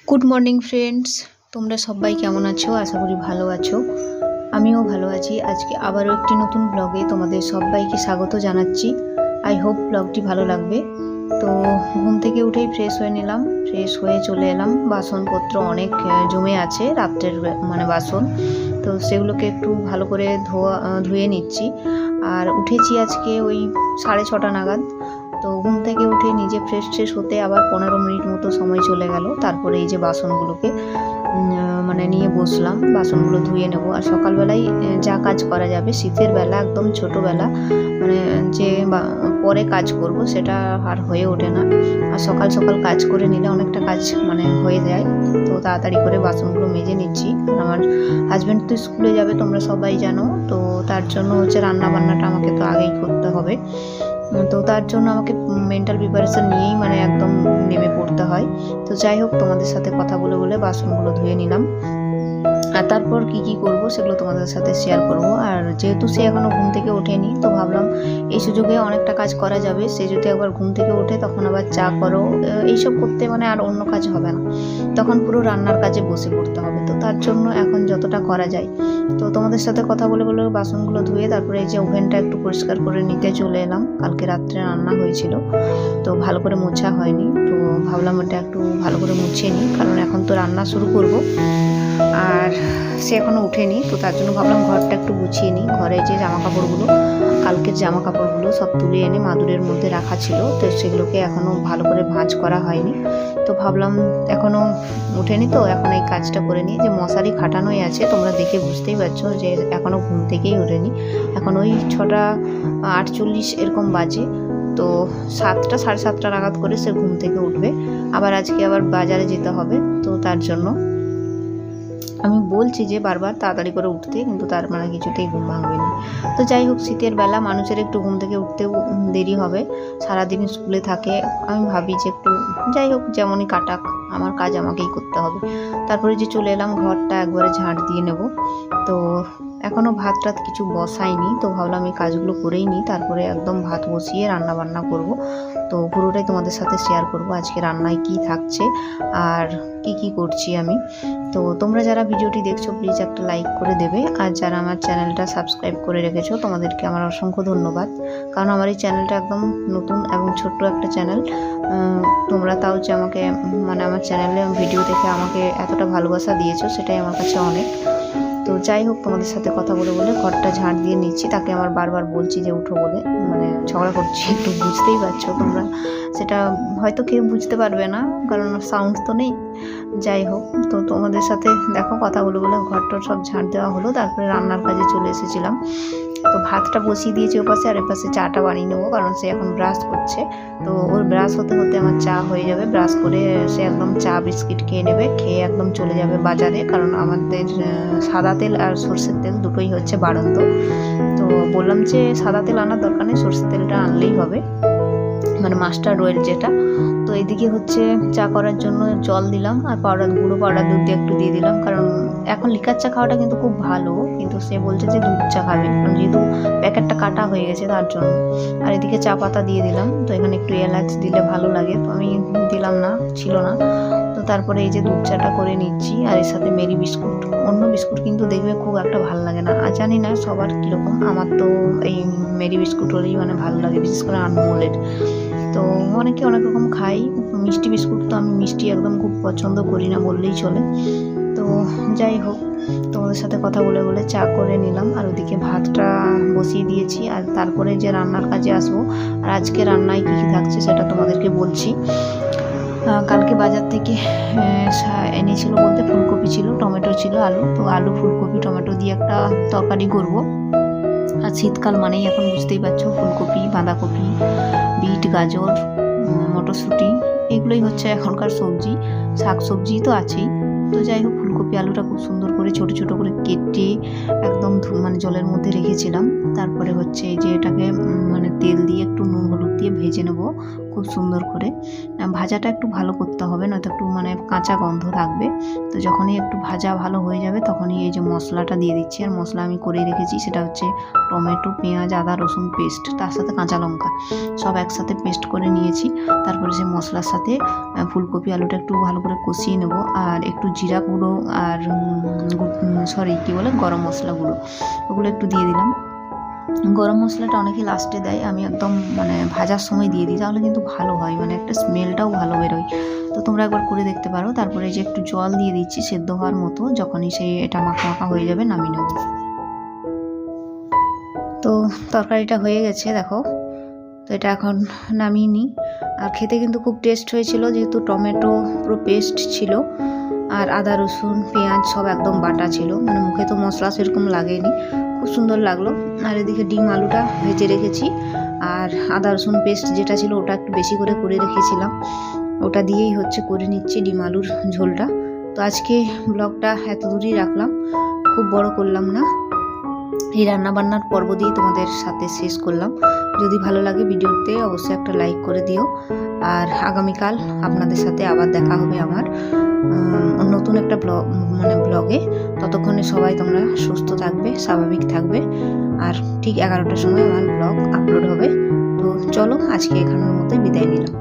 Good morning friends, তোমরা সবাই কেমন আছো? আশা করি ভালো আছো। আমিও ভালো আছি। আজকে আবারও একটি নতুন ব্লগে তোমাদের সবাইকে স্বাগত জানাচ্ছি। আই হোপ ব্লগটি ভালো লাগবে। তো ঘুম থেকে উঠেই ফ্রেশ হয়ে নিলাম, ফ্রেশ হয়ে চলে এলাম। বাসনপত্র অনেক জমে আছে, রাত্রের বাসন, তো সেগুলোকে একটু ভালো করে ধুয়ে নিচ্ছি। আর উঠেছি আজকে ওই 6:30 নাগাদ। তো ঘুম থেকে উঠে নিজে ফ্রেশ হতে আবার 15 মিনিট মতো সময় চলে গেল। তারপরে এই যে বাসনগুলোকে নিয়ে বসলাম, বাসনগুলো ধুয়ে নেব। আর সকালবেলায় যা কাজ করা যাবে, শীতের বেলা একদম ছোটোবেলা যে পরে কাজ করব সেটা আর হয়ে ওঠে না। আর সকাল সকাল কাজ করে নিলে অনেকটা কাজ হয়ে যায়। তো তাড়াতাড়ি করে বাসনগুলো মেজে নিচ্ছি। আর আমার হাজব্যান্ড তো স্কুলে যাবে, তোমরা সবাই জানো। তো তার জন্য রান্না বান্নাটা আমাকে তো আগেই করতে হবে। তো তার জন্য আমাকে মেন্টাল প্রিপারেশন নিয়েই একদম নেমে পড়তে হয়। তো যাই হোক, তোমাদের সাথে কথা বলে বলে বাসনগুলো ধুয়ে নিলাম। আর তারপর কি করব সেগুলো তোমাদের সাথে শেয়ার করব। আর যেহেতু সে এখনও ঘুম থেকে ওঠেনি, তো ভাবলাম এই সুযোগে অনেকটা কাজ করা যাবে। সে যদি একবার ঘুম থেকে ওঠে তখন আবার চা করো, এইসব করতে আর অন্য কাজ হবে না, তখন পুরো রান্নার কাজে বসে পড়তে হবে। তো তার জন্য এখন যতটা করা যায়। তো তোমাদের সাথে কথা বলে বলে বাসনগুলো ধুয়ে তারপরে এই যে ওভেনটা একটু পরিষ্কার করে নিতে চলে এলাম। কালকে রাত্রে রান্না হয়েছিল, তো ভালো করে মোছা হয়নি। তো ভাবলাম ওটা একটু ভালো করে মুছিয়ে নিই, কারণ এখন তো রান্না শুরু করব। আর সে এখনও উঠেনি, তো তার জন্য ভাবলাম ঘরটা একটু গুছিয়ে নিই। ঘরে যে কালকের জামা কাপড়গুলো সব তুলে এনে মাদুরের মধ্যে রাখা ছিল, তো সেগুলোকে এখনও ভালো করে ভাঁজ করা হয়নি। তো ভাবলাম এখনও উঠেনি, তো এখন এই কাজটা করে নিই। যে মশারি খাটানোই আছে, তোমরা দেখে বুঝতেই পারছো যে এখনও ঘুম থেকেই ওঠেনি। এখন ওই 6:48 এরকম বাজে। তো 7টা 7:30 নাগাদ করে সে ঘুম থেকে উঠবে। আজকে আবার বাজারে যেতে হবে, তো তার জন্য আমি বলছি যে বারবার তাড়াতাড়ি করে উঠতে, কিন্তু তার কিছুতেই ঘুম ভাঙবে না। তো যাই হোক, শীতের বেলা মানুষের একটু ঘুম থেকে উঠতেও দেরি হবে, সারাদিন স্কুলে থাকে। আমি ভাবি যে একটু যাই হোক, যেমনই কাটাক, আমার কাজ আমাকেই করতে হবে। তারপরে যে চলে এলাম, ঘরটা একবারে ঝাঁট দিয়ে নেব। তো এখনও ভাত টাত কিছু বসাইনি, তো ভাবলাম এই কাজগুলো করেই নিই, তারপরে একদম ভাত বসিয়ে রান্না বান্না করব। তো পুরোটাই তোমাদের সাথে শেয়ার করব আজকে রান্নায় কি থাকছে আর কি করছি আমি। তো তোমরা যারা ভিডিওটি দেখছো প্লিজ একটা লাইক করে দেবে। আর যারা আমার চ্যানেলটা সাবস্ক্রাইব করে রেখেছো তোমাদেরকে আমার অসংখ্য ধন্যবাদ, কারণ আমার এই চ্যানেলটা একদম নতুন এবং ছোট্ট একটা চ্যানেল। তোমরা তাও যে আমাকে আমার চ্যানেলে ভিডিও দেখে আমাকে এতটা ভালোবাসা দিয়েছো, সেটাই আমার কাছে অনেক। তো যাই হোক, তোমাদের সাথে কথা বলে বলে ঘরটা ঝাঁট দিয়ে নিচ্ছি। তাকে আমার বারবার বলছি যে উঠো বলে, ঝগড়া করছি। একটু বুঝতেই পারছো তোমরা, সেটা হয়তো কেউ বুঝতে পারবে না, কারণ সাউন্ড তো নেই। যাই হোক, তো তোমাদের সাথে দেখো কথা বলে বলে ঘরটা সব ঝাঁট দেওয়া হলো। তারপরে রান্নার কাজে চলে এসেছিলাম। তো ভাতটা বসিয়ে দিয়েছি ওপাশে, আর এপাশে চাটা বানিয়ে নেবো, কারণ সে এখন ব্রাশ করছে। তো ওর ব্রাশ হতে হতে আমার চা হয়ে যাবে। ব্রাশ করে সে একদম চা বিস্কিট খেয়ে নেবে, খেয়ে একদম চলে যাবে বাজারে, কারণ আমাদের সাদা তেল আর সর্ষের তেল দুটোই হচ্ছে বাড়ন্ত। তো বললাম যে সাদা তেল আনার দরকার নেই, সর্ষের তেলটা আনলেই হবে, মাস্টার্ড অয়েল যেটা। তো এদিকে চা করার জন্য জল দিলাম, আর গুঁড়ো পাউডার দুধ একটু দিয়ে দিলাম, কারণ এখন লিকার চা খাওয়াটা কিন্তু খুব ভালো, কিন্তু সে বলছে যে দুধ চা খাবে, কারণ যেহেতু প্যাকেটটা কাটা হয়ে গেছে তার জন্য। আর এদিকে চা পাতা দিয়ে দিলাম, তো এখানে একটু এলাচ দিলে ভালো লাগে, তো আমি দিলাম না, ছিল না। তো তারপরে এই যে দুধ চাটা করে নিচ্ছি, আর এর সাথে মেরি বিস্কুট। অন্য বিস্কুট কিন্তু দেখবে খুব একটা ভালো লাগে না, আর জানি না সবার কীরকম, আমার তো এই মেরি বিস্কুট হলেই ভালো লাগে, বিশেষ করে আনমোলের। তো অনেকে অনেক রকম খাই। মিষ্টি বিস্কুট তো আমি মিষ্টি একদম খুব পছন্দ করি না বললেই চলে। তো যাই হোক, তোমাদের সাথে কথা বলে বলে চা করে নিলাম, আর ওদিকে ভাতটা বসিয়ে দিয়েছি। আর তারপরে যে রান্নার কাজে আসবো, আর আজকে রান্নায় কী থাকছে সেটা তোমাদেরকে বলছি। কালকে বাজার থেকে এনেছিল বলতে ফুলকপি ছিল, টমেটো ছিল, আলু। তো আলু ফুলকপি টমেটো দিয়ে একটা তরকারি করব। আর শীতকাল মানেই এখন বুঝতেই পারছো, ফুলকপি, বাঁধাকপি, বিট, গাজর, মটরশুঁটি, এগুলোই হচ্ছে এখনকার সবজি। শাক সবজি তো আছেই। তো যাই হোক, ফুলকপি আলুটা খুব সুন্দর করে ছোট ছোট করে কেটে একদম মানে জলের মধ্যে রেখেছিলাম। তারপরে হচ্ছে এই যে এটাকে মানে তেল দিয়ে একটু নুন হলুদ দিয়ে ভেজে নেব খুব সুন্দর করে। ভাজাটা একটু ভালো করতে হবে, নয়তো একটু মানে কাঁচা গন্ধ থাকবে। তো যখনই একটু ভাজা ভালো হয়ে যাবে তখনই এই যে মশলাটা দিয়ে দিচ্ছি। আর মশলা আমি করেই রেখেছি, সেটা হচ্ছে টমেটো, পেঁয়াজ, আদা রসুন পেস্ট, তার সাথে কাঁচা লঙ্কা সব একসাথে পেস্ট করে নিয়েছি। তারপরে সেই মশলার সাথে ফুলকপি আলুটা একটু ভালো করে কষিয়ে নেব। আর একটু জিরা গুঁড়ো আর গরম মশলা গুঁড়ো ওগুলো একটু দিয়ে দিলাম। গরম মশলাটা অনেকে লাস্টে দেয়, আমি একদম মানে ভাজার সময় দিয়ে দিই, তাহলে কিন্তু ভালো হয়, মানে একটা স্মেলটাও ভালো বেরোয়। তো তোমরা একবার করে দেখতে পারো। তারপরে যে একটু জল দিয়ে দিচ্ছি সেদ্ধ হওয়ার মতো, যখনই এটা মাখা মাখা হয়ে যাবে নামিয়ে নেব। তো তরকারিটা হয়ে গেছে দেখো। তো এটা এখন নামিয়ে নিই। আর খেতে কিন্তু খুব টেস্ট হয়েছিল, যেহেতু টমেটো পুরো পেস্ট ছিল আর আদা রসুন পেঁয়াজ সব একদম বাটা ছিল, মানে মুখে তো মশলা সেরকম লাগেনি, খুব সুন্দর লাগলো। আর এদিকে ডিম আলুটা ভেজে রেখেছি, আর আদা রসুন পেস্ট যেটা ছিল ওটা একটু বেশি করে রেখেছিলাম, ওটা দিয়েই হচ্ছে করে নিচ্ছি ডিম আলুর ঝোলটা। তো আজকে ব্লগটা এত দূরই রাখলাম, খুব বড় করলাম না। এই রান্নাবান্নার পর্ব দিয়ে তোমাদের সাথে শেষ করলাম। যদি ভালো লাগে ভিডিওতে অবশ্যই একটা লাইক করে দিও। আর আগামীকাল আপনাদের সাথে আবার দেখা হবে আমার নতুন একটা ব্লগে। ততক্ষণে সবাই তোমরা সুস্থ থাকবে, স্বাভাবিক থাকবে। আর ঠিক 11টার সময় আমার ব্লগ আপলোড হবে। তো চলো আজকে এখানের মধ্যে বিদায় নিলাম।